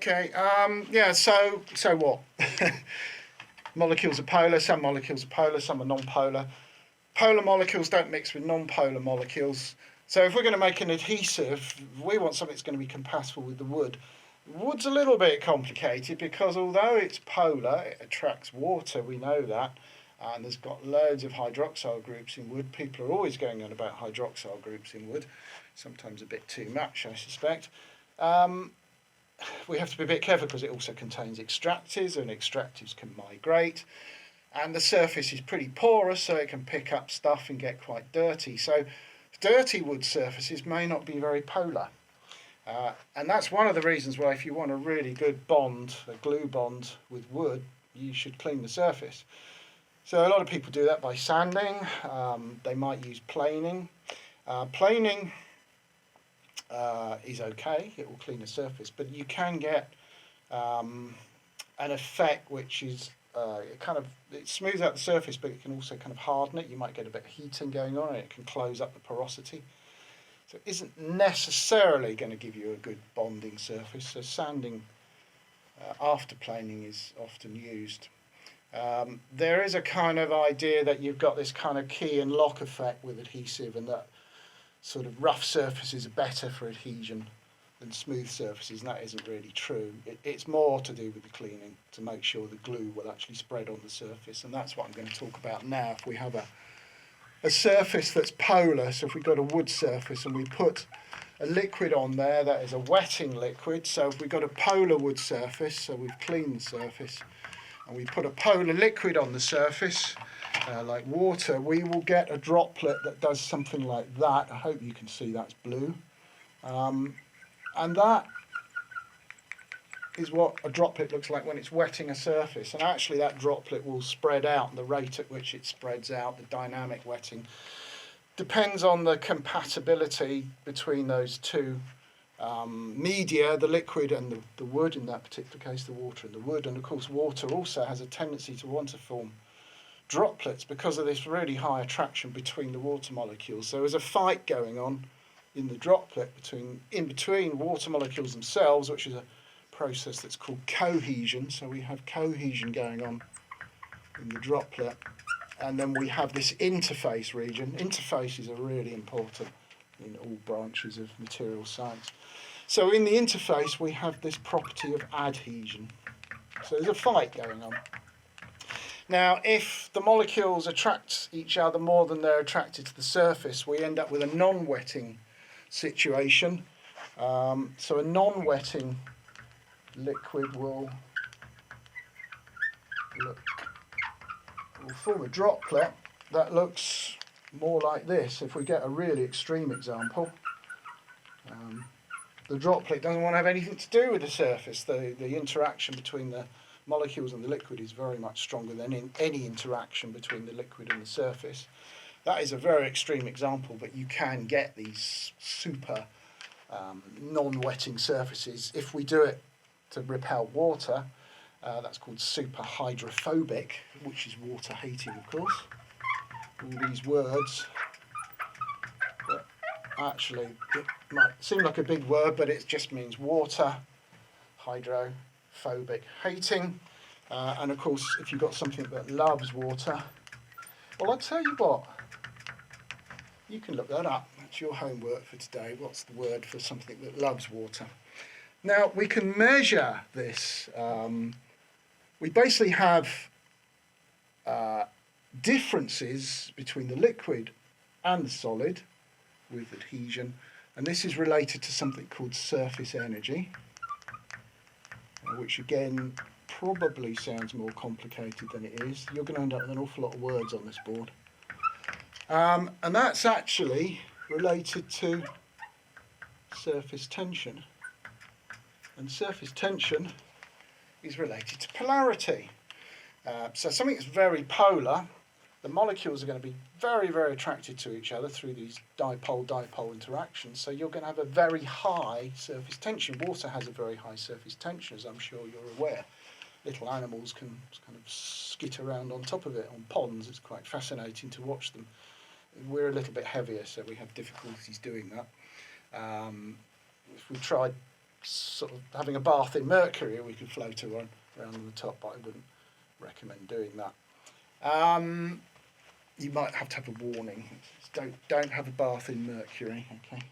Okay. Yeah. So what? Molecules are polar. Some molecules are polar. Some are non-polar. Polar molecules don't mix with non-polar molecules. So if we're going to make an adhesive, we want something that's going to be compatible with the wood. Wood's a little bit complicated because although it's polar, it attracts water. We know that. And there's got loads of hydroxyl groups in wood. People are always going on about hydroxyl groups in wood. Sometimes a bit too much, I suspect. We have to be a bit careful because it also contains extractives, and extractives can migrate. And the surface is pretty porous, so it can pick up stuff and get quite dirty. So dirty wood surfaces may not be very polar. And that's one of the reasons why if you want a really good bond, a glue bond with wood, you should clean the surface. So a lot of people do that by sanding. They might use planing. Planing is okay, it will clean the surface, but you can get an effect which is it smooths out the surface, but it can also kind of harden it. You might get a bit of heating going on and it can close up the porosity. So it isn't necessarily going to give you a good bonding surface, so sanding after planing is often used. There is a kind of idea that you've got this kind of key and lock effect with adhesive, and that sort of rough surfaces are better for adhesion than smooth surfaces, and that isn't really true. It's more to do with the cleaning, to make sure the glue will actually spread on the surface, and that's what I'm going to talk about now. If we have a surface that's polar, so if we've got a wood surface and we put a liquid on there that is a wetting liquid, so if we've got a polar wood surface, so we've cleaned the surface, and we put a polar liquid on the surface, like water, we will get a droplet that does something like that. I hope you can see that's blue. And that is what a droplet looks like when it's wetting a surface. And actually that droplet will spread out, and the rate at which it spreads out, the dynamic wetting, depends on the compatibility between those two media, the liquid and the wood, in that particular case the water and the wood. And of course water also has a tendency to want to form droplets because of this really high attraction between the water molecules. So there's a fight going on in the droplet in between water molecules themselves, which is a process that's called cohesion. So we have cohesion going on in the droplet, and then we have this interface region. Interfaces are really important in all branches of material science. So in the interface we have this property of adhesion. So there's a fight going on. Now, if the molecules attract each other more than they're attracted to the surface, we end up with a non-wetting situation. So a non-wetting liquid will form a droplet that looks more like this. If we get a really extreme example, the droplet doesn't want to have anything to do with the surface. The interaction between the molecules and the liquid is very much stronger than in any interaction between the liquid and the surface. That is a very extreme example, but you can get these super non-wetting surfaces. If we do it to repel water, that's called super hydrophobic, which is water hating, of course. All these words, but actually it might seem like a big word, but it just means water, hydrophobic, hating. And of course, if you've got something that loves water, well, I'll tell you what, you can look that up. That's your homework for today. What's the word for something that loves water? Now, we can measure this. We basically have differences between the liquid and the solid with adhesion, and this is related to something called surface energy, which again probably sounds more complicated than it is. You're going to end up with an awful lot of words on this board. And that's actually related to surface tension. And surface tension is related to polarity. So something that's very polar, the molecules are going to be very, very attracted to each other through these dipole-dipole interactions. So you're going to have a very high surface tension. Water has a very high surface tension, as I'm sure you're aware. Little animals can kind of skit around on top of it on ponds. It's quite fascinating to watch them. We're a little bit heavier, so we have difficulties doing that. If we tried sort of having a bath in mercury, we could float around on the top, but I wouldn't recommend doing that. You might have to have a warning. Don't have a bath in mercury. Okay.